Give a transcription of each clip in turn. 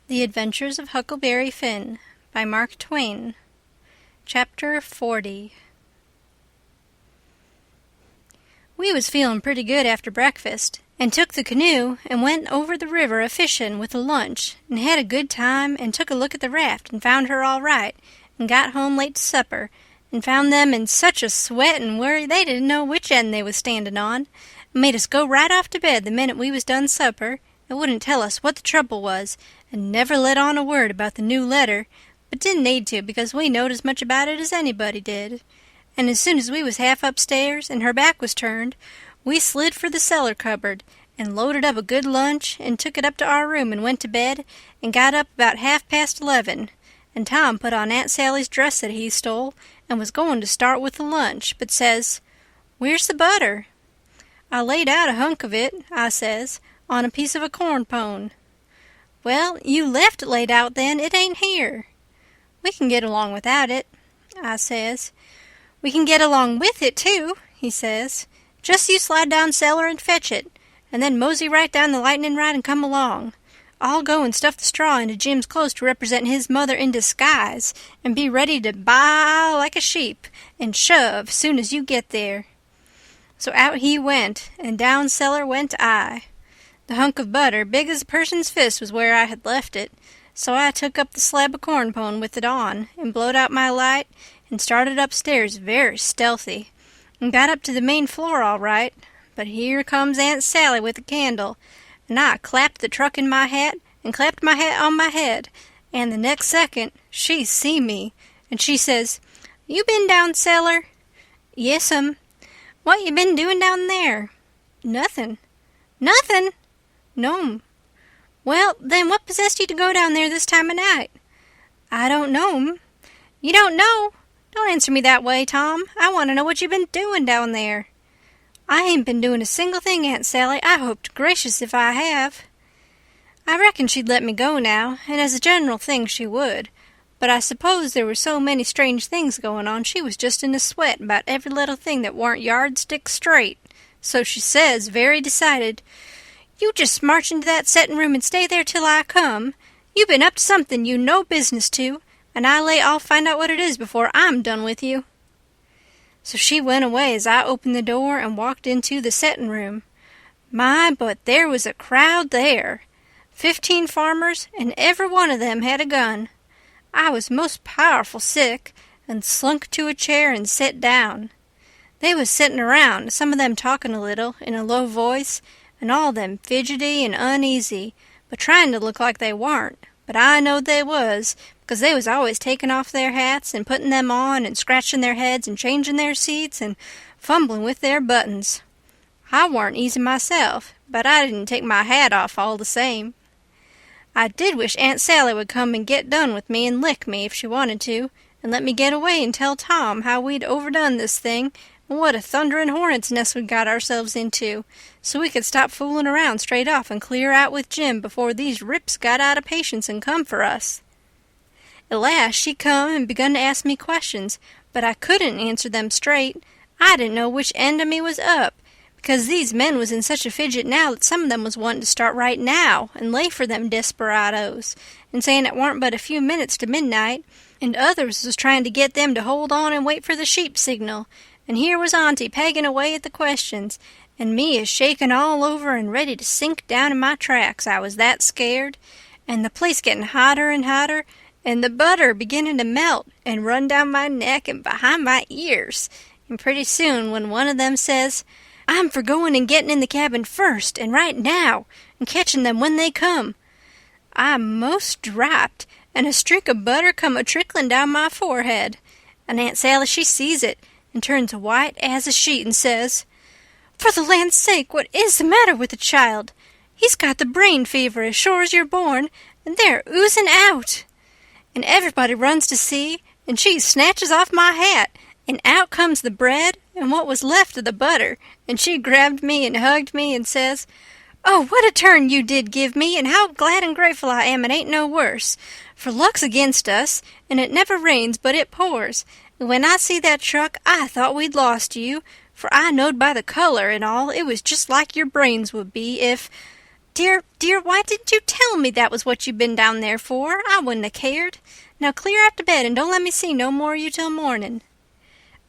The Adventures of Huckleberry Finn by Mark Twain. Chapter 40. We was feeling pretty good after breakfast, and took the canoe and went over the river a-fishin' with a lunch, and had a good time, and took a look at the raft and found her all right, and got home late to supper, and found them in such a sweat and worry they didn't know which end they was standing on, and made us go right off to bed the minute we was done supper, and wouldn't tell us what the trouble was, and never let on a word about the new letter, but didn't need to because we knowed as much about it as anybody did. And as soon as we was half upstairs and her back was turned, we slid for the cellar cupboard and loaded up a good lunch and took it up to our room and went to bed and got up about 11:30, and Tom put on Aunt Sally's dress that he stole and was going to start with the lunch, but says, "Where's the butter?" "I laid out a hunk of it," I says, "on a piece of a corn pone." "Well, you left it laid out then, it ain't here." "We can get along without it," I says. "We can get along with it, too," he says. "Just you slide down cellar and fetch it, and then mosey right down the lightning rod and come along. I'll go and stuff the straw into Jim's clothes to represent his mother in disguise, and be ready to baa like a sheep and shove soon as you get there." So out he went, and down cellar went I. The hunk of butter, big as a person's fist, was where I had left it, so I took up the slab of corn pone with it on, and blowed out my light, and started upstairs very stealthy, and got up to the main floor all right, but here comes Aunt Sally with a candle, and I clapped the truck in my hat, and clapped my hat on my head, and the next second she see me, and she says, "You been down cellar?" "Yes'm." "What you been doing down there?" "Nothin'." "Nothin'?" "No'm." "Well, then what possessed you to go down there this time of night?" "I don't know'm." "You don't know? Don't answer me that way, Tom. I want to know what you been doing down there." "I ain't been doing a single thing, Aunt Sally. I hope to gracious if I have." I reckon she'd let me go now, and as a general thing she would, but I suppose there were so many strange things going on she was just in a sweat about every little thing that warn't yardstick straight, so she says, very decided, "You just march into that settin' room and stay there till I come. You been up to something you no business to, and I lay I'll find out what it is before I'm done with you." So she went away as I opened the door and walked into the settin' room. My, but there was a crowd there. 15 farmers, and every one of them had a gun. I was most powerful sick, and slunk to a chair and set down. They was sittin' around, some of them talking a little, in a low voice, and all of them fidgety and uneasy, but trying to look like they warn't, but I knowed they was, because they was always taking off their hats and putting them on and scratching their heads and changing their seats and fumbling with their buttons. I warn't easy myself, but I didn't take my hat off all the same. I did wish Aunt Sally would come and get done with me and lick me if she wanted to, and let me get away and tell Tom how we'd overdone this thing and what a thunderin' hornet's nest we'd got ourselves into, so we could stop fooling around straight off and clear out with Jim before these rips got out of patience and come for us. At last she come and begun to ask me questions, but I couldn't answer them straight. I didn't know which end of me was up, because these men was in such a fidget now that some of them was wanting to start right now and lay for them desperados, and saying it warn't but a few minutes to midnight, and others was trying to get them to hold on and wait for the sheep signal, and here was Auntie pegging away at the questions, and me a shaking all over and ready to sink down in my tracks, I was that scared, and the place getting hotter and hotter, and the butter beginning to melt and run down my neck and behind my ears, and pretty soon when one of them says, "I'm for going and getting in the cabin first, and right now, and catching them when they come," I most dropped, and a streak of butter come a-trickling down my forehead, and Aunt Sally she sees it, and turns white as a sheet and says, "For the land's sake, what is the matter with the child? He's got the brain fever as sure as you're born, and they're oozing out." And everybody runs to see, and she snatches off my hat, and out comes the bread and what was left of the butter, and she grabbed me and hugged me and says, "Oh, what a turn you did give me, and how glad and grateful I am it ain't no worse, for luck's against us, and it never rains but it pours, and when I see that truck I thought we'd lost you, for I knowed by the color and all it was just like your brains would be if—" Dear, why didn't you tell me that was what you'd been down there for? I wouldn't have cared. Now clear out to bed and don't let me see no more of you till morning."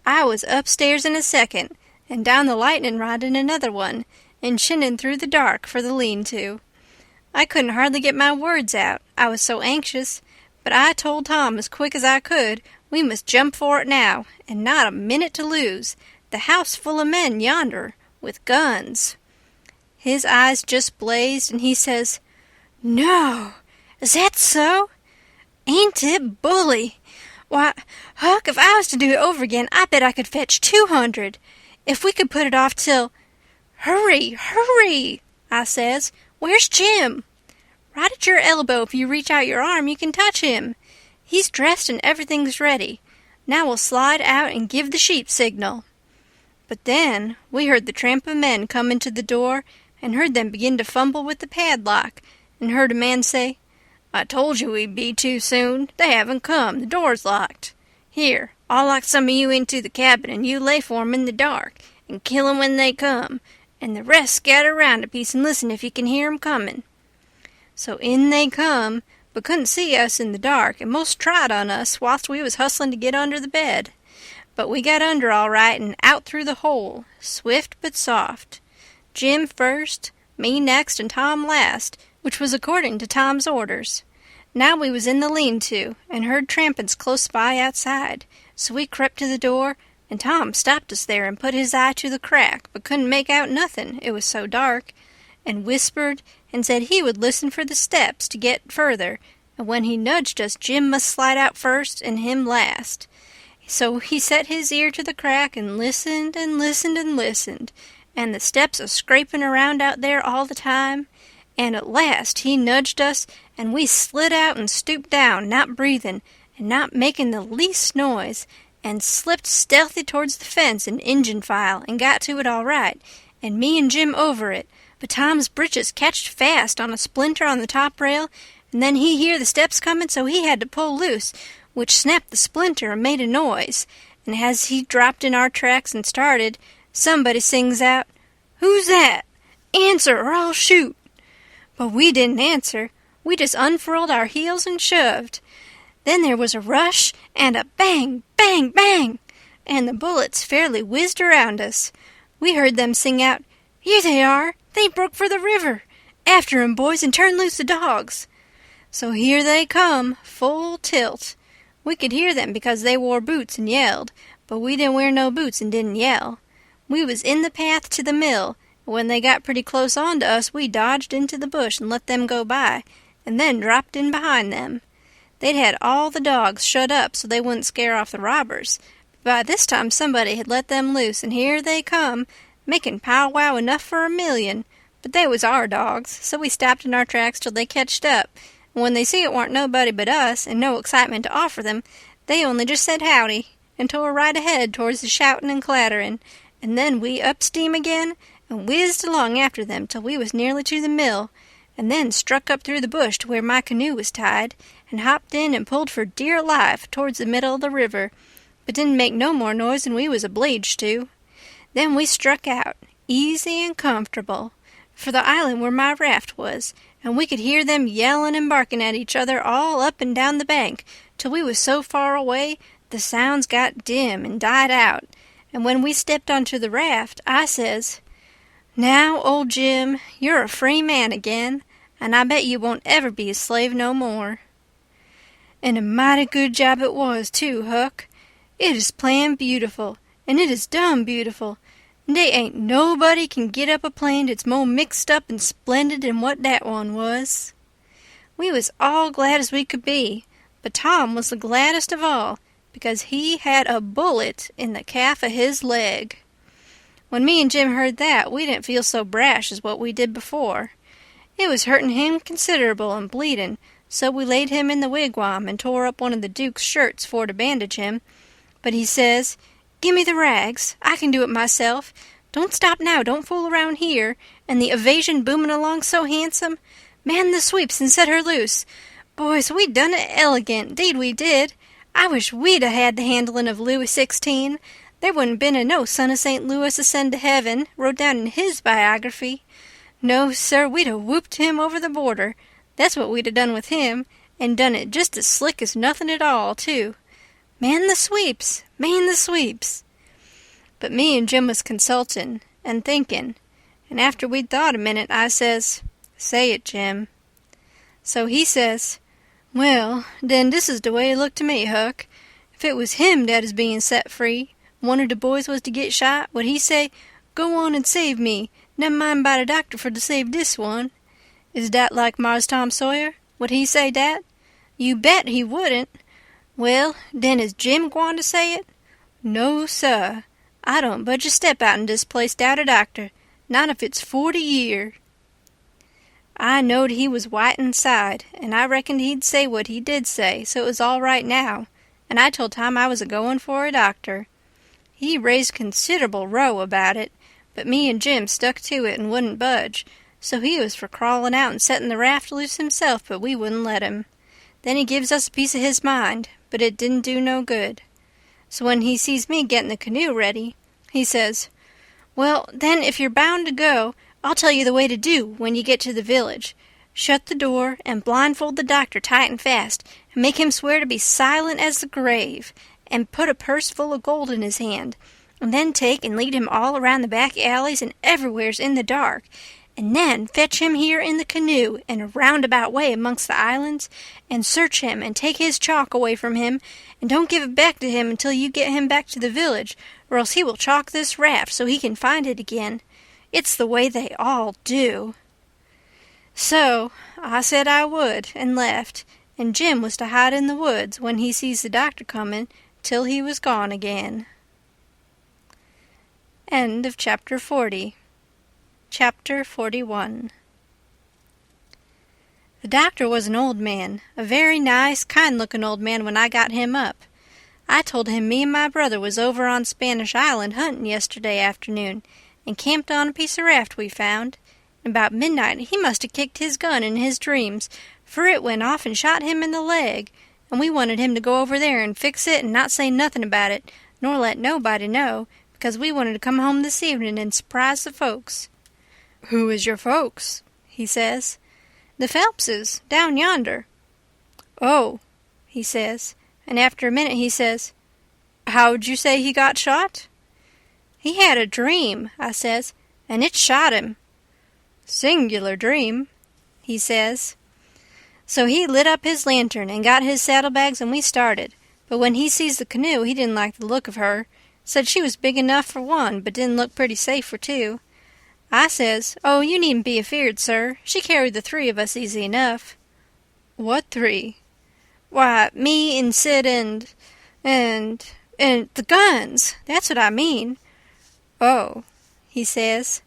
I was upstairs in a second, and down the lightning rod in another one, and shinning through the dark for the lean-to. I couldn't hardly get my words out, I was so anxious, but I told Tom as quick as I could we must jump for it now, and not a minute to lose. The house full of men yonder, with guns. His eyes just blazed, and he says, "No, is that so? Ain't it bully? Why, Huck, if I was to do it over again, I bet I could fetch 200. If we could put it off till—" "Hurry, I says. "Where's Jim?" "Right at your elbow. If you reach out your arm, you can touch him. He's dressed and everything's ready. Now we'll slide out and give the sheep signal." But then we heard the tramp of men come into the door, and heard them begin to fumble with the padlock, and heard a man say, "I told you we'd be too soon. They haven't come. The door's locked. Here, I'll lock some of you into the cabin, and you lay for 'em in the dark, and kill 'em when they come, and the rest scatter round a piece and listen if you can hear 'em coming." So in they come, but couldn't see us in the dark, and most tried on us whilst we was hustling to get under the bed. But we got under all right and out through the hole, swift but soft. Jim first, me next, and Tom last, which was according to Tom's orders. Now we was in the lean-to, and heard trampin's close by outside, so we crept to the door, and Tom stopped us there and put his eye to the crack, but couldn't make out nothin', it was so dark, and whispered and said he would listen for the steps to get further, and when he nudged us Jim must slide out first and him last. So he set his ear to the crack and listened and listened and listened, and the steps a-scraping around out there all the time, and at last he nudged us, and we slid out and stooped down, not breathing, and not making the least noise, and slipped stealthy towards the fence in Injun file, and got to it all right, and me and Jim over it, but Tom's britches catched fast on a splinter on the top rail, and then he hear the steps coming, so he had to pull loose, which snapped the splinter and made a noise, and as he dropped in our tracks and started, somebody sings out, "Who's that? Answer or I'll shoot." But we didn't answer. We just unfurled our heels and shoved. Then there was a rush and a bang, bang, bang, and the bullets fairly whizzed around us. We heard them sing out, "Here they are! They broke for the river! After 'em, boys, and turn loose the dogs!" So here they come, full tilt. We could hear them because they wore boots and yelled, but we didn't wear no boots and didn't yell. We was in the path to the mill, and when they got pretty close on to us we dodged into the bush and let them go by, and then dropped in behind them. They'd had all the dogs shut up so they wouldn't scare off the robbers, but by this time somebody had let them loose, and here they come, making pow-wow enough for 1,000,000, but they was our dogs, so we stopped in our tracks till they catched up, and when they see it warn't nobody but us, and no excitement to offer them, they only just said howdy, and tore right ahead towards the shouting and clattering, and then we up steam again, and whizzed along after them till we was nearly to the mill, and then struck up through the bush to where my canoe was tied, and hopped in and pulled for dear life towards the middle of the river, but didn't make no more noise than we was obleeged to. Then we struck out, easy and comfortable, for the island where my raft was, and we could hear them yelling and barking at each other all up and down the bank, till we was so far away the sounds got dim and died out, and when we stepped onto the raft, I says, "Now, old Jim, you're a free man again, and I bet you won't ever be a slave no more." And a mighty good job it was, too, Huck. It is planned beautiful, and it is done beautiful, and they ain't nobody can get up a plan that's more mixed up and splendid than what that one was. We was all glad as we could be, but Tom was the gladdest of all, because he had a bullet in the calf of his leg. When me and Jim heard that, we didn't feel so brash as what we did before. It was hurting him considerable and bleeding, so we laid him in the wigwam and tore up one of the Duke's shirts for to bandage him. But he says, "Gimme the rags. I can do it myself. Don't stop now. Don't fool around here. And the evasion booming along so handsome. Man the sweeps and set her loose. Boys, we done it elegant. 'Deed we did. I wish we'd a had the handling of Louis XVI. There wouldn't been a no son of St. Louis ascend to heaven, wrote down in his biography. No, sir, we'd have whooped him over the border. That's what we'd have done with him, and done it just as slick as nothing at all, too. Man the sweeps! Man the sweeps! But me and Jim was consultin' and thinkin', and after we'd thought a minute, I says, "Say it, Jim." So he says, "Well, den dis is de way it looked to me, Huck. If it was him dat is being set free, one of de boys was to get shot, would he say, 'Go on and save me, never mind by de doctor for to save dis one'? Is dat like Mars Tom Sawyer? Would he say dat? You bet he wouldn't. Well, den is Jim gwine to say it? No, suh. I don't budge a step outen dis place dout a doctor, not if it's 40 year." I knowed he was white inside, and I reckoned he'd say what he did say, so it was all right now, and I told Tom I was a-goin' for a doctor. He raised considerable row about it, but me and Jim stuck to it and wouldn't budge, so he was for crawlin' out and settin' the raft loose himself, but we wouldn't let him. Then he gives us a piece of his mind, but it didn't do no good. So when he sees me gettin' the canoe ready, he says, "Well, then, if you're bound to go, I'll tell you the way to do when you get to the village. Shut the door and blindfold the doctor tight and fast, and make him swear to be silent as the grave, and put a purse full of gold in his hand, and then take and lead him all around the back alleys and everywheres in the dark, and then fetch him here in the canoe in a roundabout way amongst the islands, and search him and take his chalk away from him, and don't give it back to him until you get him back to the village, or else he will chalk this raft so he can find it again. It's the way they all do." So I said I would, and left, and Jim was to hide in the woods when he sees the doctor comin' till he was gone again. End of Chapter 40. Chapter 41. The doctor was an old man, a very nice, kind-looking old man when I got him up. I told him me and my brother was over on Spanish Island huntin' yesterday afternoon, and camped on a piece of raft we found. And about midnight he must have kicked his gun in his dreams, for it went off and shot him in the leg, and we wanted him to go over there and fix it and not say nothin' about it, nor let nobody know, because we wanted to come home this evening and surprise the folks. "Who is your folks?" he says. "The Phelpses, down yonder." "Oh," he says, and after a minute he says, "How'd you say he got shot?" "He had a dream," I says, "and it shot him." "Singular dream," he says. So he lit up his lantern and got his saddlebags and we started, but when he sees the canoe he didn't like the look of her, said she was big enough for one but didn't look pretty safe for two. I says, "Oh, you needn't be afeard, sir. She carried the three of us easy enough." "What three?" "Why, me and Sid and the guns. That's what I mean." "Oh," he says.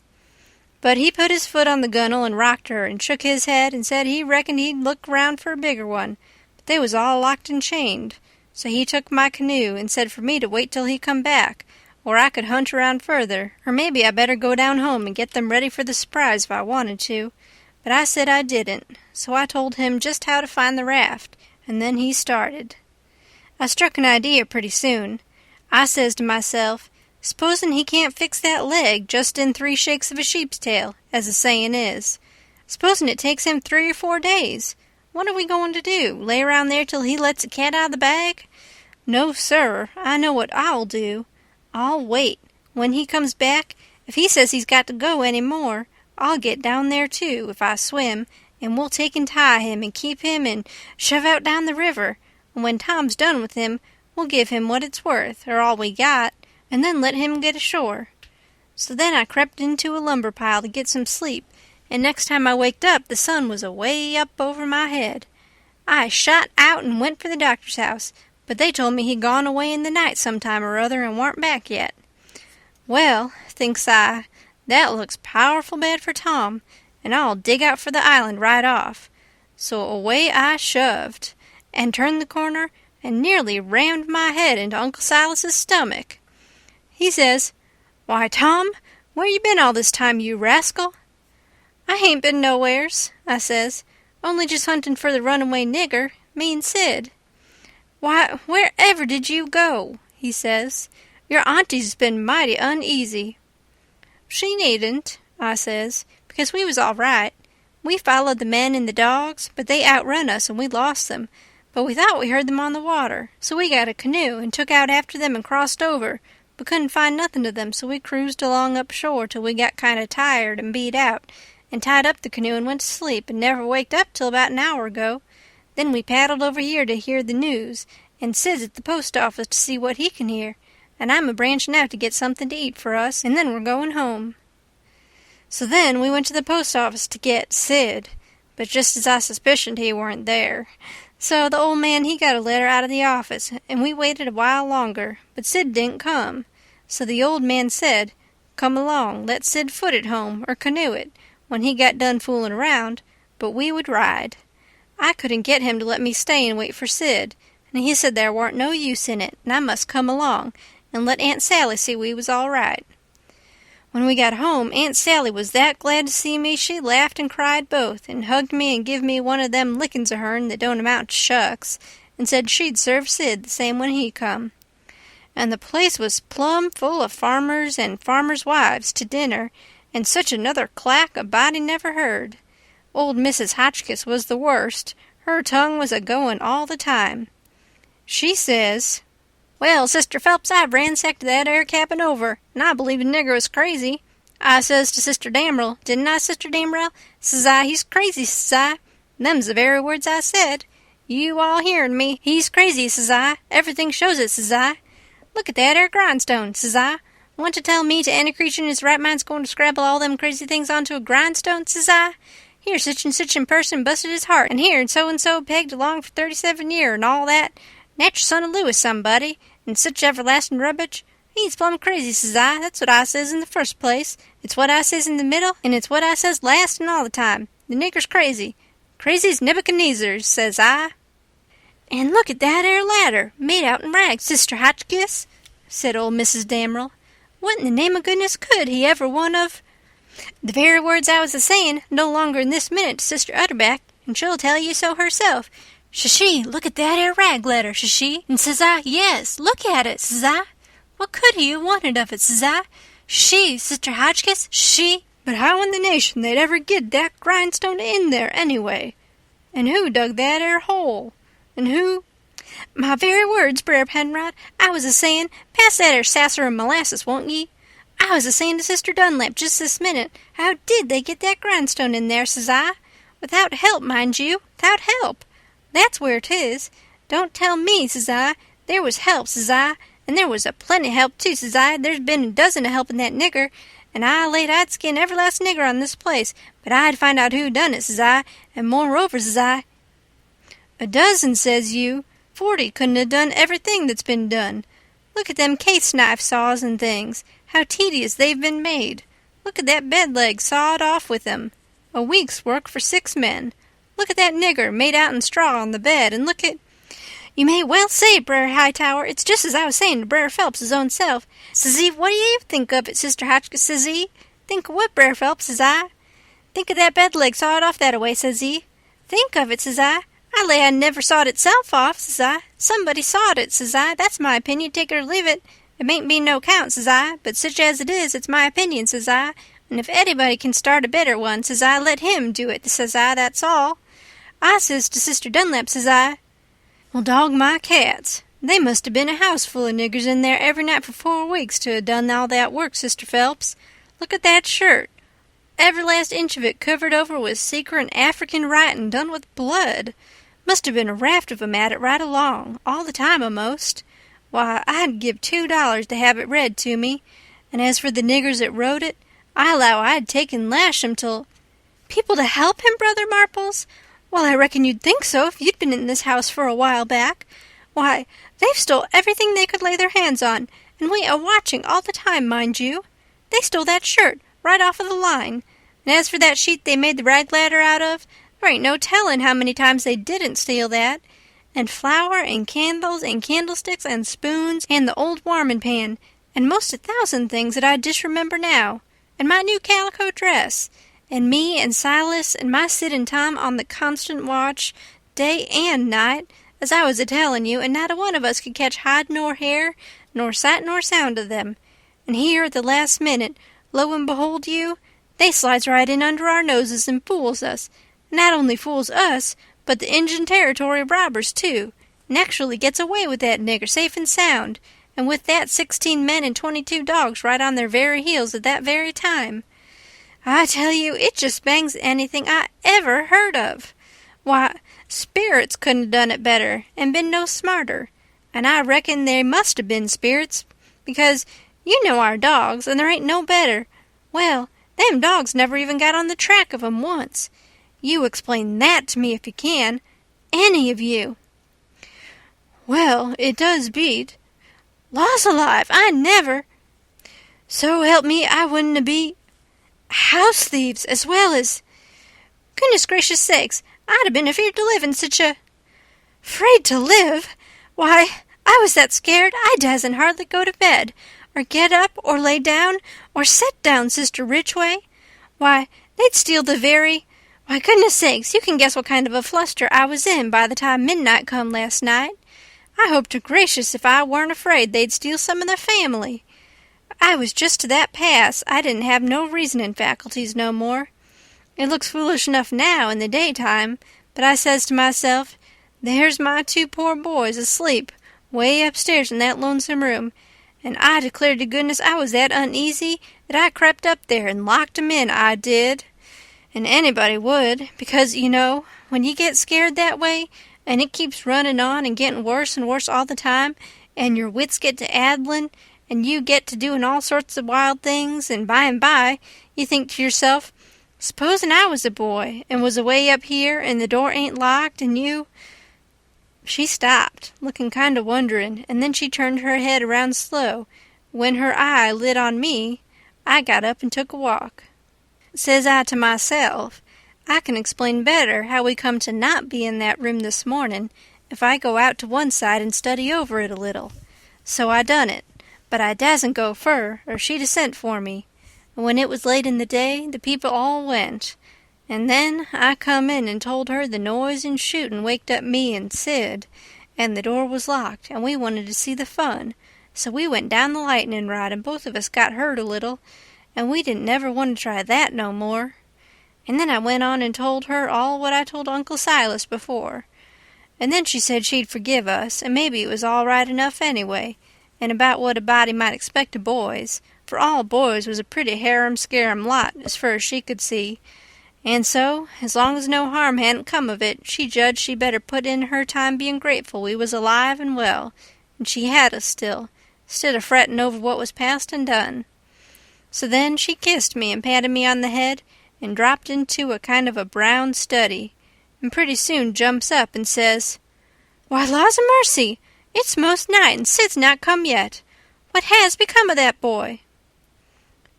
But he put his foot on the gunwale and rocked her and shook his head and said he reckoned he'd look round for a bigger one, but they was all locked and chained. So he took my canoe and said for me to wait till he come back, or I could hunt around further, or maybe I better go down home and get them ready for the surprise if I wanted to. But I said I didn't, so I told him just how to find the raft, and then he started. I struck an idea pretty soon. I says to myself, "S'posen he can't fix that leg just in 3 shakes of a sheep's tail, as the sayin' is. S'posen it takes him 3 or 4 days. What are we going to do, lay around there till he lets the cat out of the bag? No, sir, I know what I'll do. I'll wait. When he comes back, if he says he's got to go any more, I'll get down there too, if I swim, and we'll take and tie him and keep him and shove out down the river, and when Tom's done with him, we'll give him what it's worth, or all we got, and then let him get ashore." So then I crept into a lumber pile to get some sleep, and next time I waked up the sun was away up over my head. I shot out and went for the doctor's house, but they told me he'd gone away in the night sometime or other and warn't back yet. Well, thinks I, that looks powerful bad for Tom, and I'll dig out for the island right off. So away I shoved, and turned the corner, and nearly rammed my head into Uncle Silas's stomach. He says, "Why, Tom, where you been all this time, you rascal?" "I hain't been nowheres," I says, "only just hunting for the runaway nigger, me and Sid." "Why, wherever did you go?" he says. "Your auntie's been mighty uneasy." "She needn't," I says, because we was all right. We followed the men and the dogs, but they outrun us and we lost them. But we thought we heard them on the water, so we got a canoe and took out after them and crossed over, but couldn't find nothing of them, so we cruised along up shore till we got kind of tired and beat out, and tied up the canoe and went to sleep and never waked up till about an hour ago. Then we paddled over here to hear the news, and Sid's at the post office to see what he can hear, and I'm a-branching out to get something to eat for us, and then we're going home. So then we went to the post office to get Sid, but just as I suspicioned he weren't there. So the old man he got a letter out of the office, and we waited a while longer, but Sid didn't come. So the old man said, "Come along, let Sid foot it home, or canoe it, when he got done fooling around, but we would ride." I couldn't get him to let me stay and wait for Sid, and he said there warn't no use in it, and I must come along, and let Aunt Sally see we was all right. When we got home, Aunt Sally was that glad to see me she laughed and cried both, and hugged me and give me one of them lickings of hern that don't amount to shucks, and said she'd serve Sid the same when he come. And the place was plumb full of farmers and farmers' wives to dinner, and such another clack a body never heard. Old Mrs. Hotchkiss was the worst. Her tongue was a-going all the time. She says, "Well, Sister Phelps, I've ransacked that 'ere cabin over, and I believe the nigger was crazy. I says to Sister Damrell, didn't I, Sister Damrell? Says I, he's crazy, says I. Them's the very words I said. You all hearin' me. He's crazy, says I. Everything shows it, says I. Look at that 'ere grindstone, says I. Want to tell me to any creature in his right mind's going to scrabble all them crazy things onto a grindstone, says I? Here such and person busted his heart, and here and so pegged along for 37 year, and all that. Natural son of Lewis, somebody, and such everlasting rubbish. He's plumb crazy, says I. That's what I says in the first place. It's what I says in the middle, and it's what I says last and all the time. The nigger's crazy. Crazy's Nebuchadnezzar, says I." "And look at that 'ere ladder, made out in rags, Sister Hotchkiss," said old Mrs. Damrell. "What in the name of goodness could he ever want of—" "The very words I was a-saying no longer in this minute to Sister Utterback, and she'll tell you so herself. Says she, 'Look at that 'ere rag ladder,' says she, and says I, 'Yes, look at it,' says I. 'What could he have wanted of it,' says I. She, Sister Hotchkiss, she, but how in the nation they'd ever get that grindstone in there, anyway? And who dug that 'ere hole? And who—" "My very words, Brer Penrod. I was a-sayin', pass that 'ere sasser and molasses, won't ye? I was a-sayin' to Sister Dunlap just this minute, how did they get that grindstone in there, says I? Without help, mind you, without help. That's where 'tis. Don't tell me, says I. There was help, says I, and there was a plenty help, too, says I. There's been a dozen of helping that nigger, and I laid I'd skin every last nigger on this place, but I'd find out who done it, says I, and moreover, says I—" "A dozen, says you? 40 couldn't have done everything that's been done. Look at them case-knife saws and things, how tedious they've been made. Look at that bed leg sawed off with them. A week's work for 6 men. Look at that nigger made out in straw on the bed, and look at—" "You may well say, Brer Hightower, it's just as I was saying to Brer Phelps's own self. Says he, 'What do you think of it, Sister Hotchkiss?' says he. 'Think of what, Brer Phelps?' says I. 'Think of that bed leg sawed off that-a-way,' says he. 'Think of it,' says I. 'I lay I never sawed itself off,' says I. 'Somebody sawed it,' says I. 'That's my opinion, take it or leave it. It mayn't be no count,' says I, 'but such as it is, it's my opinion,' says I. 'And if anybody can start a better one,' says I, 'let him do it,' says I, 'that's all.' I says to Sister Dunlap, says I, 'Well, dog my cats. They must have been a house full of niggers in there every night for 4 weeks to have done all that work, Sister Phelps. Look at that shirt. Every last inch of it covered over with secret African writing done with blood. Must have been a raft of 'em at it right along, all the time a'most. Why, I'd give $2 to have it read to me. And as for the niggers that wrote it, I allow I'd take and lash 'em till—" "People to help him, Brother Marples? Well, I reckon you'd think so if you'd been in this house for a while back. Why, they've stole everything they could lay their hands on, and we a-watching all the time, mind you. They stole that shirt right off of the line. And as for that sheet they made the rag ladder out of, there ain't no telling how many times they didn't steal that. And flour and candles and candlesticks and spoons and the old warming pan, and most 1,000 things that I disremember now, and my new calico dress, and me and Silas and my Sid and Tom on the constant watch, day and night, as I was a-telling you, and not a one of us could catch hide nor hair, nor sight nor sound of them. And here at the last minute, lo and behold you, They slides right in under our noses and fools us. Not only fools us, but the Injun Territory robbers, too, and actually gets away with that nigger safe and sound, and with that 16 men and 22 dogs right on their very heels at that very time. I tell you, it just bangs anything I ever heard of. Why, spirits couldn't have done it better and been no smarter, and I reckon they must have been spirits, because you know our dogs, and there ain't no better. Well, them dogs never even got on the track of 'em once. You explain that to me if you can, any of you. Well, it does beat. Laws alive, I never. So help me, I wouldn't be house thieves as well as... Goodness gracious sakes, I'd have been afraid to live in such a... Afraid to live? Why, I was that scared I dasn't hardly go to bed, or get up, or lay down, or sit down, Sister Ridgway. Why, they'd steal the very... Why, goodness sakes, you can guess what kind of a fluster I was in by the time midnight come last night. I hope to gracious if I weren't afraid they'd steal some of the family. I was just to that pass I didn't have no reasoning faculties no more. It looks foolish enough now in the daytime, but I says to myself, there's my 2 poor boys asleep way upstairs in that lonesome room, and I declare to goodness I was that uneasy that I crept up there and locked 'em in, I did. And anybody would, because, you know, when you get scared that way, and it keeps running on and getting worse and worse all the time, and your wits get to addling, and you get to doing all sorts of wild things, and by, you think to yourself, supposing I was a boy, and was away up here, and the door ain't locked, and you... She stopped, looking kind of wondering, and then she turned her head around slow. When her eye lit on me, I got up and took a walk. Says I to myself, I can explain better how we come to not be in that room this morning if I go out to one side and study over it a little. So I done it, but I dasn't go fur, or she'd have sent for me. And when it was late in the day, the people all went. And then I come in and told her the noise and shooting waked up me and Sid, and the door was locked, and we wanted to see the fun. So we went down the lightning rod, and both of us got hurt a little, and we didn't never want to try that no more. And then I went on and told her all what I told Uncle Silas before. And then she said she'd forgive us, and maybe it was all right enough anyway, and about what a body might expect of boys, for all boys was a pretty harum-scarum lot as fur as she could see. And so, as long as no harm hadn't come of it, she judged she better put in her time being grateful we was alive and well, and she had us still, 'stead of fretting over what was past and done. So then she kissed me and patted me on the head and dropped into a kind of a brown study, and pretty soon jumps up and says, Why, laws a mercy, it's most night and Sid's not come yet. What has become of that boy?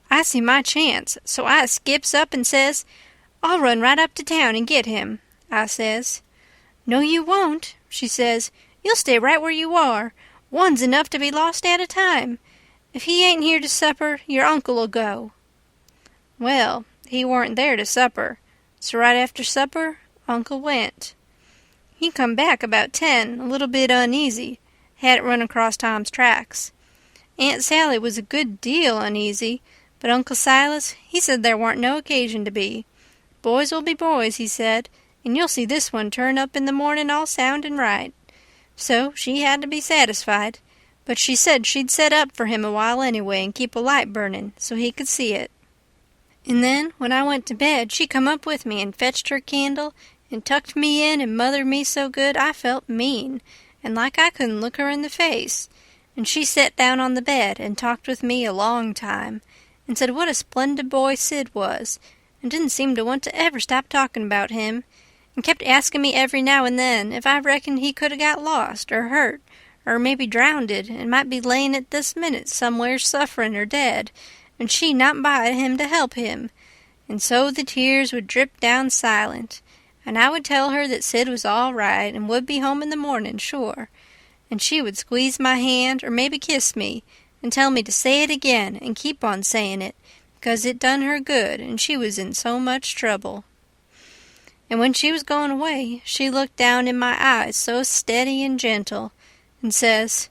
I see my chance, so I skips up and says, I'll run right up to town and get him, I says. No, you won't, she says. You'll stay right where you are. One's enough to be lost at a time. If he ain't here to supper, your uncle'll go. Well, he warn't there to supper, so right after supper, Uncle went. He come back about 10, a little bit uneasy, hadn't run across Tom's tracks. Aunt Sally was a good deal uneasy, but Uncle Silas, he said there warn't no occasion to be. Boys will be boys, he said, and you'll see this one turn up in the morning all sound and right. So she had to be satisfied, but she said she'd set up for him a while anyway and keep a light burning so he could see it. And then, when I went to bed, she come up with me and fetched her candle and tucked me in and mothered me so good I felt mean, and like I couldn't look her in the face. And she sat down on the bed and talked with me a long time, and said what a splendid boy Sid was, and didn't seem to want to ever stop talking about him, and kept asking me every now and then if I reckoned he could 'a' got lost or hurt, or maybe drownded, and might be layin' at this minute somewhere sufferin' or dead, and she not by him to help him. And so the tears would drip down silent, and I would tell her that Sid was all right and would be home in the morning, sure. And she would squeeze my hand or maybe kiss me and tell me to say it again and keep on saying it, because it done her good and she was in so much trouble. And when she was going away, she looked down in my eyes so steady and gentle, and says,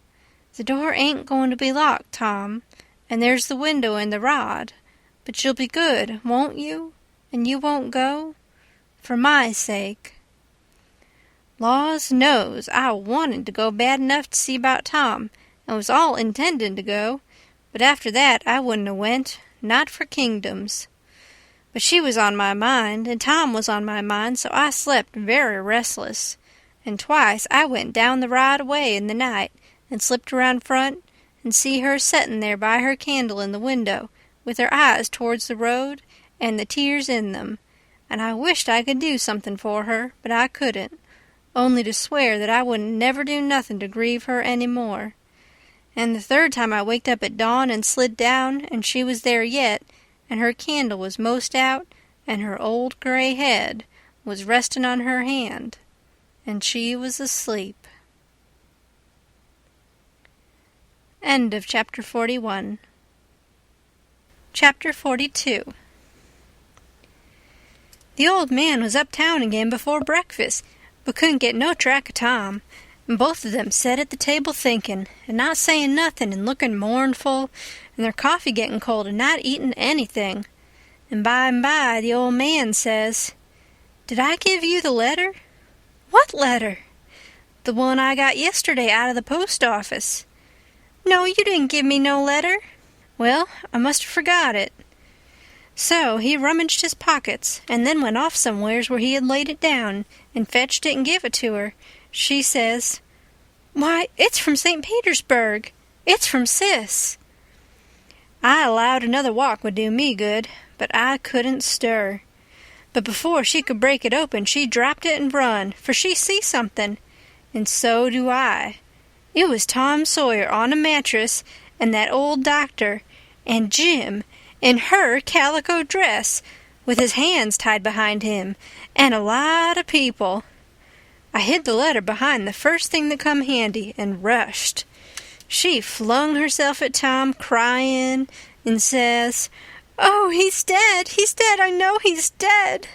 The door ain't going to be locked, Tom, and there's the window and the rod, But you'll be good, won't you? And you won't go? For my sake." Laws knows, I wanted to go bad enough to see about Tom, and was all intending to go, but after that I wouldn't have went, not for kingdoms. But she was on my mind, and Tom was on my mind, so I slept very restless, and twice I went down the right way in the night, and slipped around front, and see her settin' there by her candle in the window, with her eyes towards the road, and the tears in them, and I wished I could do something for her, but I couldn't, only to swear that I wouldn't never do nothing to grieve her any more. And the third time I waked up at dawn and slid down, and she was there yet, and her candle was most out, and her old gray head was resting on her hand, and she was asleep. End of Chapter 41. Chapter 42. The old man was uptown again before breakfast, but couldn't get no track of Tom, and both of them sat at the table thinking, and not saying nothing, and looking mournful, and their coffee getting cold, and not eating anything. And by the old man says, "Did I give you the letter?" "What letter?" "The one I got yesterday out of the post office." "No, you didn't give me no letter." "Well, I must have forgot it." So he rummaged his pockets, and then went off somewheres where he had laid it down, and fetched it and give it to her. She says, "Why, it's from St. Petersburg. It's from Sis." I allowed another walk would do me good, but I couldn't stir. But before she could break it open, she dropped it and run, for she see something, and so do I. It was Tom Sawyer on a mattress, and that old doctor, and Jim, in her calico dress, with his hands tied behind him, and a lot of people. I hid the letter behind the first thing that come handy, and rushed. She flung herself at Tom, crying, and says, "Oh, he's dead, I know he's dead."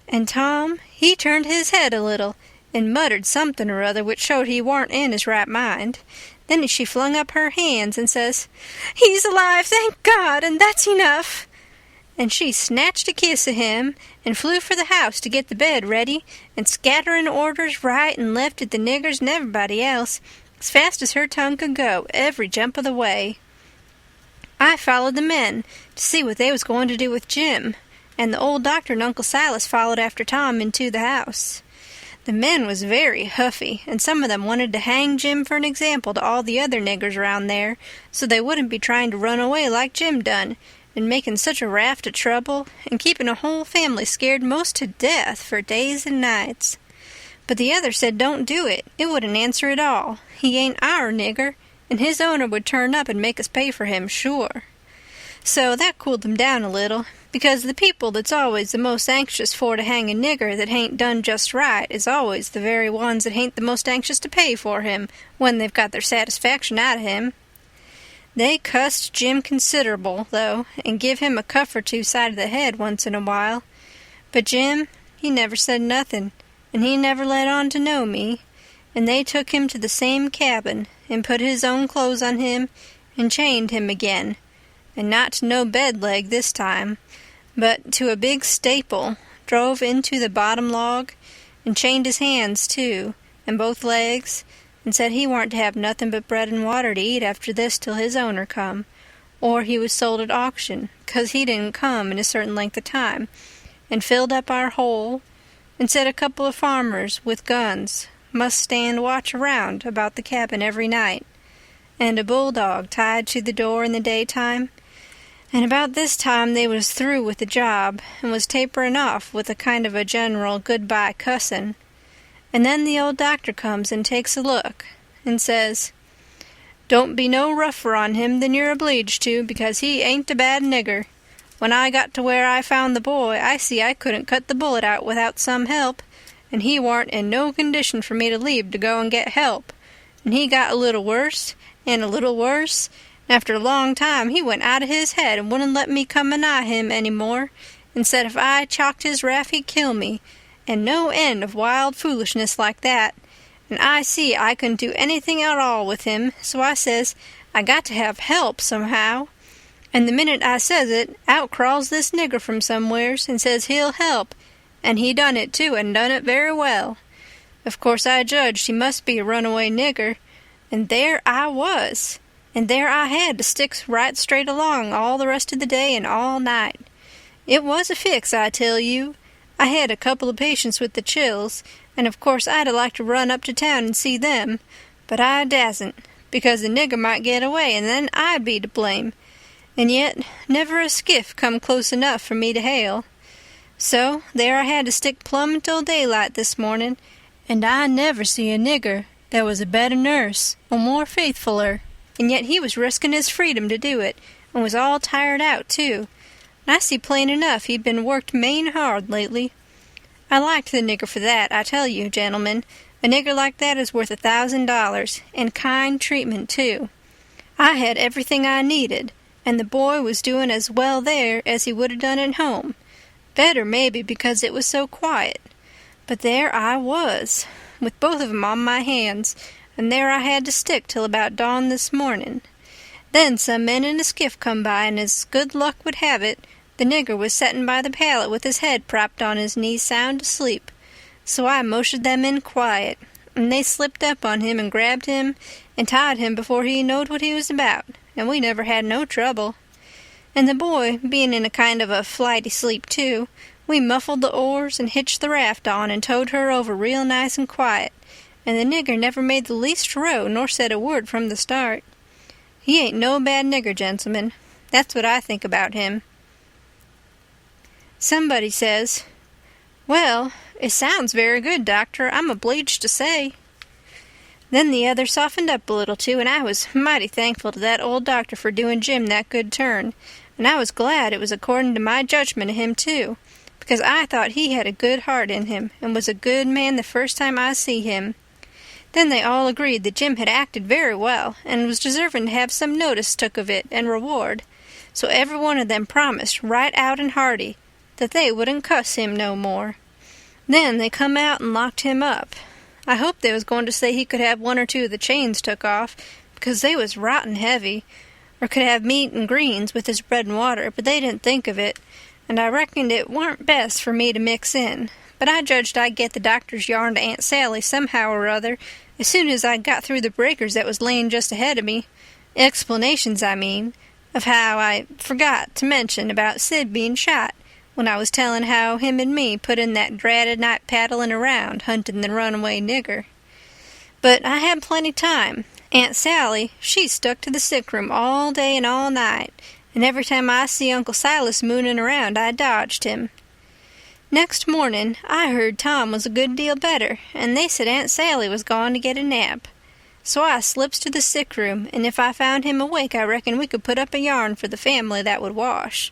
And Tom, he turned his head a little, and muttered something or other which showed he warn't in his right mind. Then she flung up her hands and says, "He's alive, thank God, and that's enough." And she snatched a kiss of him, and flew for the house to get the bed ready, and scattering orders right and left at the niggers and everybody else, as fast as her tongue could go, every jump of the way. I followed the men to see what they was going to do with Jim, and the old doctor and Uncle Silas followed after Tom into the house. The men was very huffy, and some of them wanted to hang Jim for an example to all the other niggers round there, so they wouldn't be trying to run away like Jim done, and making such a raft of trouble, and keeping a whole family scared most to death for days and nights. But the others said don't do it. It wouldn't answer at all. He ain't our nigger, and his owner would turn up and make us pay for him, sure. So that cooled them down a little, because the people that's always the most anxious for to hang a nigger that hain't done just right is always the very ones that hain't the most anxious to pay for him when they've got their satisfaction out of him. They cussed Jim considerable, though, and give him a cuff or two side of the head once in a while. But Jim, he never said nothing, and he never let on to know me, and they took him to the same cabin, and put his own clothes on him, and chained him again, and not to no bed leg this time, but to a big staple, drove into the bottom log, and chained his hands, too, and both legs, and said he warn't to have nothing but bread and water to eat after this till his owner come, or he was sold at auction, 'cause he didn't come in a certain length of time, and filled up our hole, and said a couple of farmers with guns must stand watch around about the cabin every night, and a bulldog tied to the door in the daytime. And about this time they was through with the job, and was tapering off with a kind of a general good-bye cussin'. And then the old doctor comes and takes a look, and says, "Don't be no rougher on him than you're obleeged to, because he ain't a bad nigger. When I got to where I found the boy, I see I couldn't cut the bullet out without some help, and he warn't in no condition for me to leave to go and get help, and he got a little worse, and a little worse, and after a long time he went out of his head and wouldn't let me come anigh him any more, and said if I chalked his raft he'd kill me, and no end of wild foolishness like that, and I see I couldn't do anything at all with him, so I says I got to have help somehow, And the minute I says it, out crawls this nigger from somewheres and says he'll help, and he done it too, and done it very well. Of course I judged he must be a runaway nigger, and there I was, and there I had to stick right straight along all the rest of the day and all night. It was a fix, I tell you. I had a couple of patients with the chills, and of course I'd like to run up to town and see them, but I dasn't, because the nigger might get away, and then I'd be to blame. And yet never a skiff come close enough for me to hail. So there I had to stick plumb till daylight this morning, and I never see a nigger that was a better nurse or more faithfuler, and yet he was risking his freedom to do it, and was all tired out too, and I see plain enough he'd been worked main hard lately. I liked the nigger for that, I tell you, gentlemen. A nigger like that is worth $1,000, and kind treatment too. I had everything I needed, and the boy was doing as well there as he would have done at home. Better, maybe, because it was so quiet. But there I was, with both of 'em on my hands, and there I had to stick till about dawn this morning. Then some men in a skiff come by, and as good luck would have it, the nigger was settin' by the pallet with his head propped on his knees sound asleep. So I motioned them in quiet, and they slipped up on him and grabbed him and tied him before he knowed what he was about, and we never had no trouble. And the boy, being in a kind of a flighty sleep too, we muffled the oars and hitched the raft on and towed her over real nice and quiet, and the nigger never made the least row nor said a word from the start. He ain't no bad nigger, gentlemen. That's what I think about him. Somebody says, "Well, it sounds very good, doctor, I'm obleeged to say." Then the other softened up a little too, and I was mighty thankful to that old doctor for doing Jim that good turn, and I was glad it was according to my judgment of him too, because I thought he had a good heart in him, and was a good man the first time I see him. Then they all agreed that Jim had acted very well, and was deserving to have some notice took of it and reward, so every one of them promised right out and hearty that they wouldn't cuss him no more. Then they come out and locked him up. I hoped they was going to say he could have one or two of the chains took off, because they was rotten heavy, or could have meat and greens with his bread and water, but they didn't think of it, and I reckoned it warn't best for me to mix in. But I judged I'd get the doctor's yarn to Aunt Sally somehow or other, as soon as I got through the breakers that was laying just ahead of me. Explanations, I mean, of how I forgot to mention about Sid being shot, when I was telling how him and me put in that dratted night paddling around, hunting the runaway nigger. But I had plenty time. Aunt Sally, she stuck to the sick room all day and all night, and every time I see Uncle Silas mooning around, I dodged him. Next morning, I heard Tom was a good deal better, and they said Aunt Sally was gone to get a nap. So I slips to the sick room, and if I found him awake, I reckon we could put up a yarn for the family that would wash.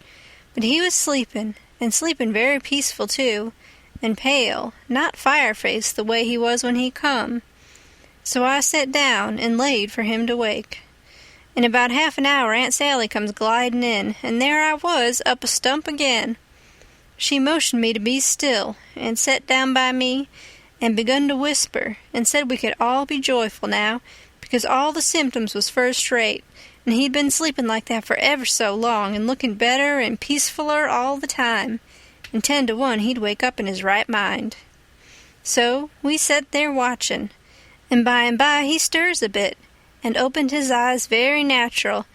But he was sleeping, and sleeping very peaceful too, and pale, not fire-faced the way he was when he come. So I set down and laid for him to wake. In about half an hour Aunt Sally comes gliding in, and there I was, up a stump again. She motioned me to be still, and set down by me, and begun to whisper, and said we could all be joyful now, because all the symptoms was first-rate, and he'd been sleeping like that for ever so long, and looking better and peacefuller all the time, and 10 to 1 he'd wake up in his right mind. So we set there watching, and by he stirs a bit, and opened his eyes very natural,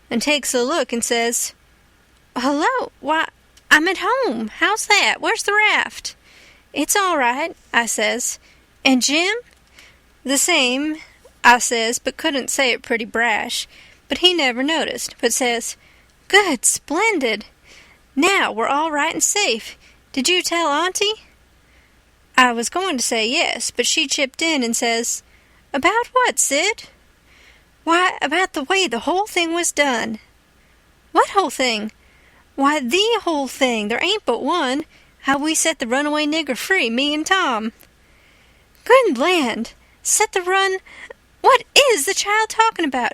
and takes a look and says, "Hello, why, I'm at home. How's that? Where's the raft?" "It's all right," I says. "And Jim?" "The same," I says, but couldn't say it pretty brash. But he never noticed, but says, "Good, splendid. Now we're all right and safe. Did you tell Auntie?" I was going to say yes, but she chipped in and says, "About what, Sid?" "Why, about the way the whole thing was done." "What whole thing?" "Why, the whole thing. There ain't but one. How we set the runaway nigger free, me and Tom." "Good land! Set the run... What is the child talking about?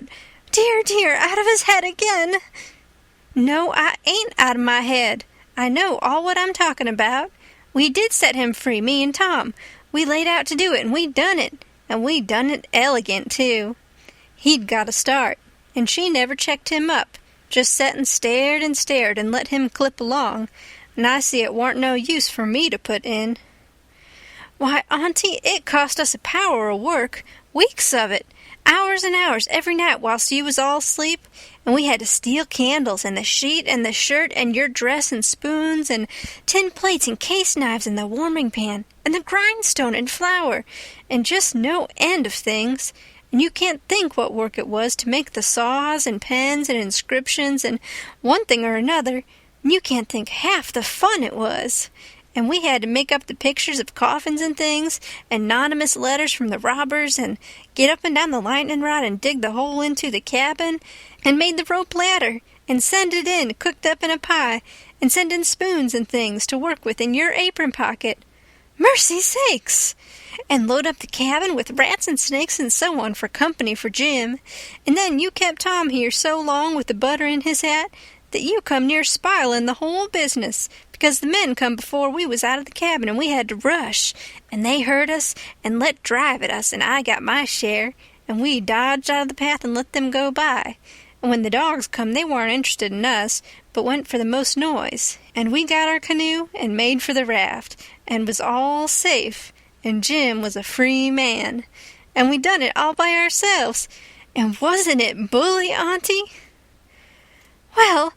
Dear, dear, out of his head again." "No, I ain't out of my head. I know all what I'm talking about. We did set him free, me and Tom. We laid out to do it, and we done it. And we done it elegant, too. He'd got a start, and she never checked him up, just set and stared and let him clip along, and I see it warn't no use for me to put in. Why, Auntie, it cost us a power o' work, weeks of it, hours and hours every night whilst you was all asleep, and we had to steal candles, and the sheet, and the shirt, and your dress, and spoons, and tin plates, and case knives, and the warming pan, and the grindstone, and flour, and just no end of things, and you can't think what work it was to make the saws, and pens, and inscriptions, and one thing or another, and you can't think half the fun it was. And we had to make up the pictures of coffins and things, and anonymous letters from the robbers, and get up and down the lightning rod and dig the hole into the cabin, and made the rope ladder, and send it in cooked up in a pie, and send in spoons and things to work with in your apron pocket. Mercy sakes! And load up the cabin with rats and snakes and so on for company for Jim. And then you kept Tom here so long with the butter in his hat that you come near spilin' the whole business, because the men come before we was out of the cabin, and we had to rush, and they heard us and let drive at us, and I got my share, and we dodged out of the path and let them go by. And when the dogs come, they weren't interested in us, but went for the most noise, and we got our canoe and made for the raft, and was all safe, and Jim was a free man, and we done it all by ourselves, and wasn't it bully, Auntie? Well,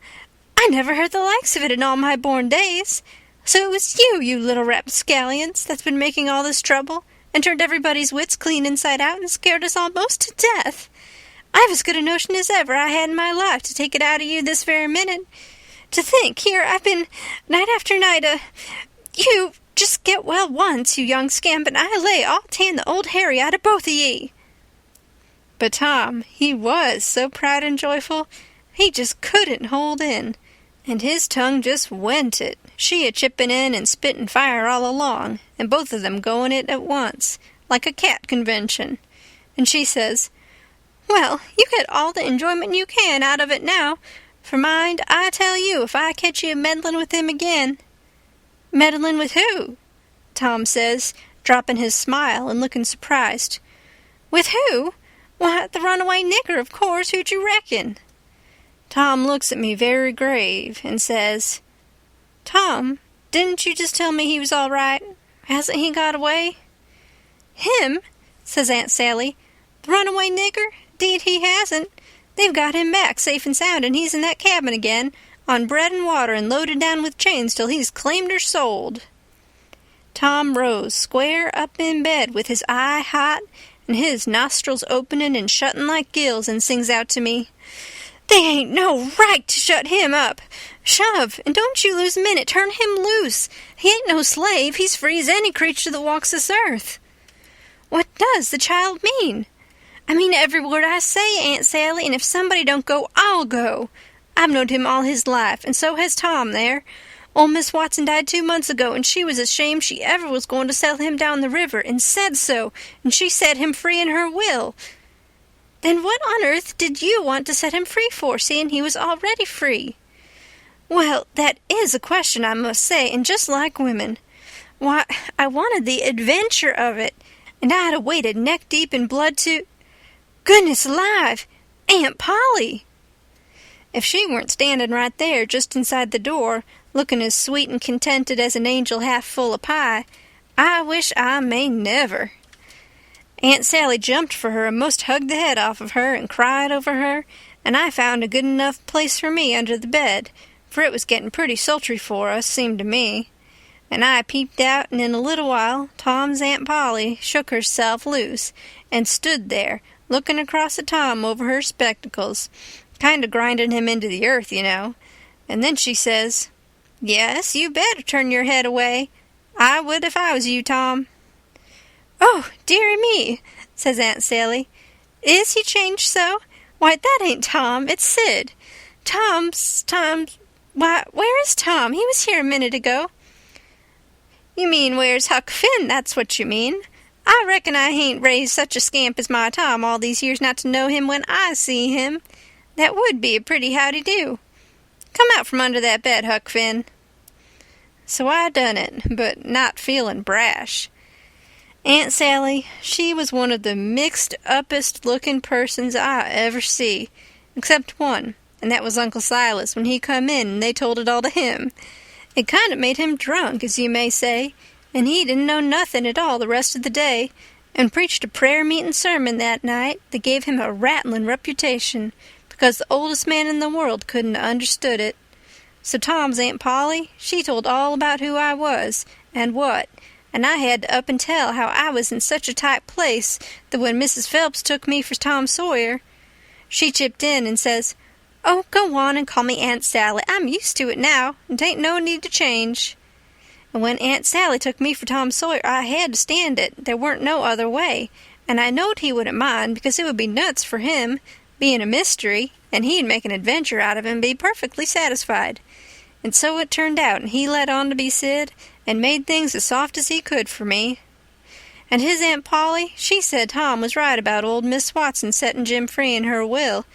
I never heard the likes of it in all my born days. So it was you little rapscallions, that's been making all this trouble, and turned everybody's wits clean inside out, and scared us almost to death. I've as good a notion as ever I had in my life to take it out of you this very minute. To think, here I've been, night after night, you just get well once, you young scamp, and I lay all tan the old Harry out of both of ye. But Tom, he was so proud and joyful, he just couldn't hold in, and his tongue just went it, she a-chipping in and spitting fire all along, and both of them going it at once, like a cat convention. And she says, Well, you get all the enjoyment you can out of it now, for mind, I tell you, if I catch you meddling with him again. Meddling with who? Tom says, dropping his smile and looking surprised. With who? Why, the runaway nigger, of course. Who'd you reckon? Tom looks at me very grave and says, Tom, didn't you just tell me he was all right? Hasn't he got away? Him? Says Aunt Sally. The runaway nigger? 'Deed he hasn't. They've got him back safe and sound, and he's in that cabin again, on bread and water and loaded down with chains till he's claimed or sold. Tom rose square up in bed with his eye hot and his nostrils opening and shutting like gills, and sings out to me, They ain't no right to shut him up. Shove, and don't you lose a minute. Turn him loose. He ain't no slave. He's free as any creature that walks this earth. What does the child mean? I mean every word I say, Aunt Sally, and if somebody don't go, I'll go. I've known him all his life, and so has Tom there. Old Miss Watson died 2 months ago, and she was ashamed she ever was going to sell him down the river, and said so, and she set him free in her will. Then what on earth did you want to set him free for, seeing he was already free? Well, that is a question, I must say, and just like women. Why, I wanted the adventure of it, and I'd have waded neck-deep in blood to— Goodness alive! Aunt Polly! If she weren't standing right there, just inside the door, looking as sweet and contented as an angel half full of pie, I wish I may never. Aunt Sally jumped for her and most hugged the head off of her and cried over her, and I found a good enough place for me under the bed, for it was getting pretty sultry for us, seemed to me. And I peeped out, and in a little while Tom's Aunt Polly shook herself loose and stood there, looking across at Tom over her spectacles, kind of grinding him into the earth, you know. And then she says, Yes, you better turn your head away. I would if I was you, Tom. Oh, dearie me, says Aunt Sally. Is he changed so? Why, that ain't Tom, it's Sid. Why, where is Tom? He was here a minute ago. You mean where's Huck Finn, that's what you mean. I reckon I hain't raised such a scamp as my Tom all these years not to know him when I see him. That would be a pretty howdy-do. Come out from under that bed, Huck Finn. So I done it, but not feeling brash. Aunt Sally, she was one of the mixed-uppest looking persons I ever see, except one, and that was Uncle Silas when he come in and they told it all to him. It kind of made him drunk, as you may say, and he didn't know nothing at all the rest of the day, and preached a prayer-meeting sermon that night that gave him a rattling reputation, because the oldest man in the world couldn't have understood it. So Tom's Aunt Polly, she told all about who I was, and what, and I had to up and tell how I was in such a tight place that when Mrs. Phelps took me for Tom Sawyer, she chipped in and says, "Oh, go on and call me Aunt Sally. I'm used to it now, and 'tain't no need to change." And when Aunt Sally took me for Tom Sawyer, I had to stand it. There weren't no other way, and I knowed he wouldn't mind, because it would be nuts for him, being a mystery, and he'd make an adventure out of it and be perfectly satisfied. And so it turned out, and he let on to be Sid, and made things as soft as he could for me. And his Aunt Polly, she said Tom was right about old Miss Watson setting Jim free in her will.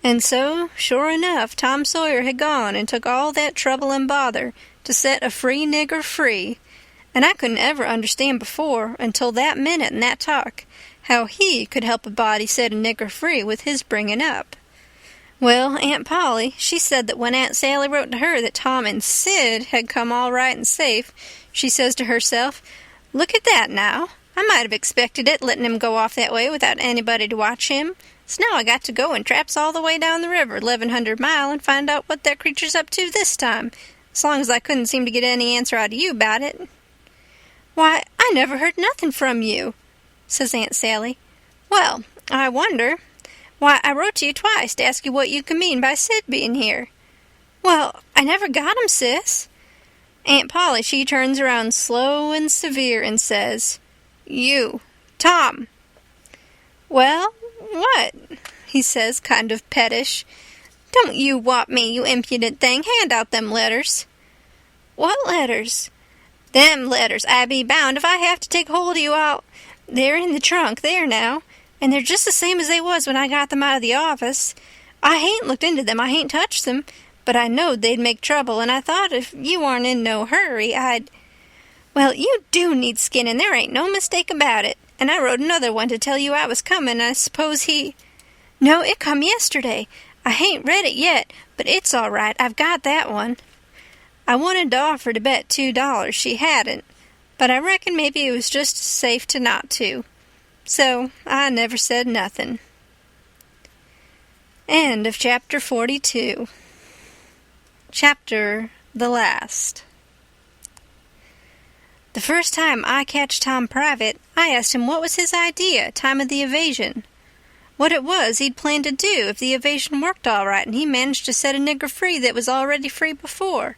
And so, sure enough, Tom Sawyer had gone and took all that trouble and bother to set a free nigger free. And I couldn't ever understand before, until that minute and that talk, how he could help a body set a nigger free with his bringing up. Well, Aunt Polly, she said that when Aunt Sally wrote to her that Tom and Sid had come all right and safe, she says to herself, "Look at that now. I might have expected it, letting him go off that way without anybody to watch him. So now I got to go and traps all the way down the river, 1100 mile, and find out what that creature's up to this time, as long as I couldn't seem to get any answer out of you about it." "Why, I never heard nothing from you," says Aunt Sally. "Well, I wonder. Why, I wrote to you twice to ask you what you could mean by Sid being here." "Well, I never got him, sis." Aunt Polly, she turns around slow and severe and says, "You, Tom." "Well, what?" he says, kind of pettish. "Don't you whop me, you impudent thing. Hand out them letters." "What letters?" "Them letters. I be bound if I have to take hold of you, They're in the trunk there now, and they're just the same as they was when I got them out of the office. I hain't looked into them, I hain't touched them, but I knowed they'd make trouble, and I thought if you aren't in no hurry, Well, you do need skinning, there ain't no mistake about it, and I wrote another one to tell you I was coming, and I suppose No, it come yesterday. I hain't read it yet, but it's all right, I've got that one. I wanted to offer to bet $2 she hadn't, but I reckon maybe it was just as safe to not to. So I never said nothing. End of chapter 42. Chapter the last. The first time I catched Tom private, I asked him what was his idea, time of the evasion. What it was he'd planned to do if the evasion worked all right and he managed to set a nigger free that was already free before.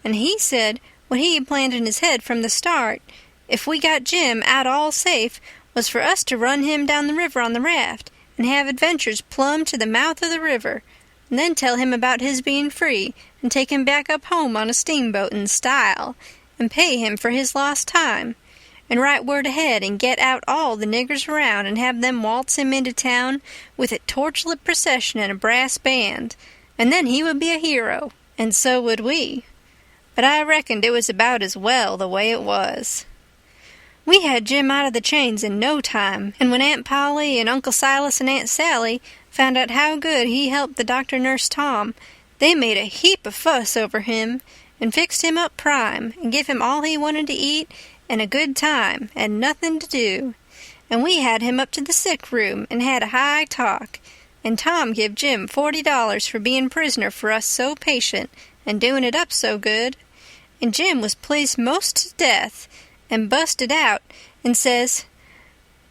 And he said what he had planned in his head from the start, if we got Jim out all safe, was for us to run him down the river on the raft and have adventures plumb to the mouth of the river, and then tell him about his being free and take him back up home on a steamboat in style, and pay him for his lost time, and write word ahead and get out all the niggers around and have them waltz him into town with a torchlit procession and a brass band, and then he would be a hero, and so would we. But I reckoned it was about as well the way it was. We had Jim out of the chains in no time, and when Aunt Polly and Uncle Silas and Aunt Sally found out how good he helped the doctor nurse Tom, they made a heap of fuss over him, and fixed him up prime, and give him all he wanted to eat, and a good time, and nothing to do. And we had him up to the sick room, and had a high talk, and Tom give Jim $40 for being prisoner for us so patient, and doing it up so good. And Jim was pleased most to death, and busted out, and says,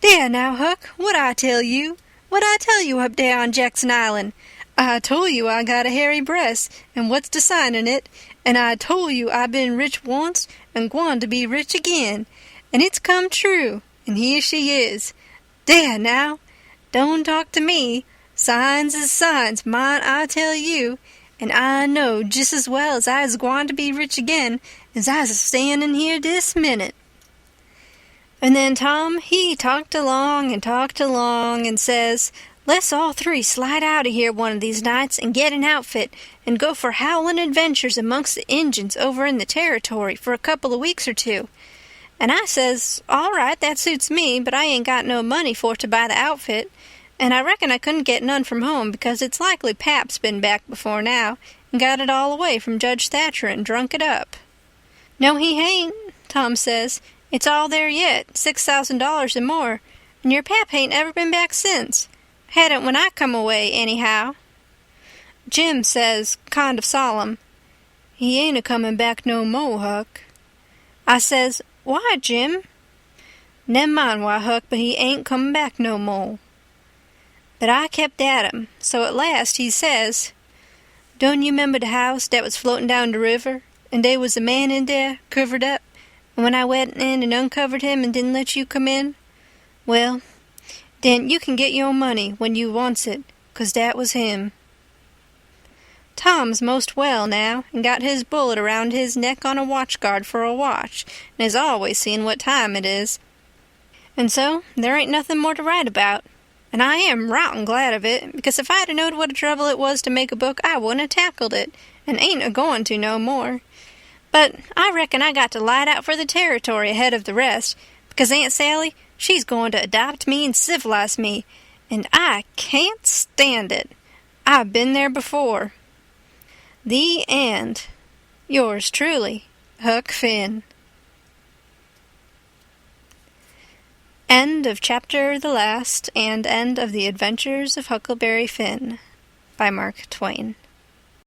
"There now, Huck, what'd I tell you? What'd I tell you up there on Jackson Island? I told you I got a hairy breast, and what's the sign in it, and I told you I been rich once, and gwine to be rich again, and it's come true, and here she is. There now, don't talk to me. Signs is signs, mind I tell you, and I know just as well as I's gwine to be rich again as I's a-standing here this minute." And then Tom, he talked along and says, "Let's all three slide out of here one of these nights and get an outfit and go for howling adventures amongst the Injuns over in the territory for a couple of weeks or two." And I says, "All right, that suits me, but I ain't got no money for to buy the outfit." and I reckon I couldn't get none from home because it's likely Pap's been back before now and got it all away from Judge Thatcher and drunk it up." "No, he hain't," Tom says. "It's all there yet, $6,000 and more, and your Pap hain't ever been back since. Hadn't when I come away, anyhow." Jim says, kind of solemn, "He ain't a-comin' back no mo', Huck." I says, "Why, Jim?" "Nev' mind why, Huck, but he ain't comin' back no mo'." But I kept at him, so at last he says, "Don't you 'member the house dat was floatin' down the river, and dey was a man in there, covered up, and when I went in and uncovered him and didn't let you come in? Well, den you can get your money when you wants it, 'cause dat was him." Tom's most well now, and got his bullet around his neck on a watch-guard for a watch, and is always seeing what time it is. And so there ain't nothing more to write about, and I am rotten glad of it, because if I'd knowed what a trouble it was to make a book, I wouldn't have tackled it, and ain't a-going to no more. But I reckon I got to light out for the territory ahead of the rest, because Aunt Sally, she's going to adopt me and civilize me, and I can't stand it. I've been there before. The end. Yours truly, Huck Finn. End of chapter the last, and end of the Adventures of Huckleberry Finn, by Mark Twain.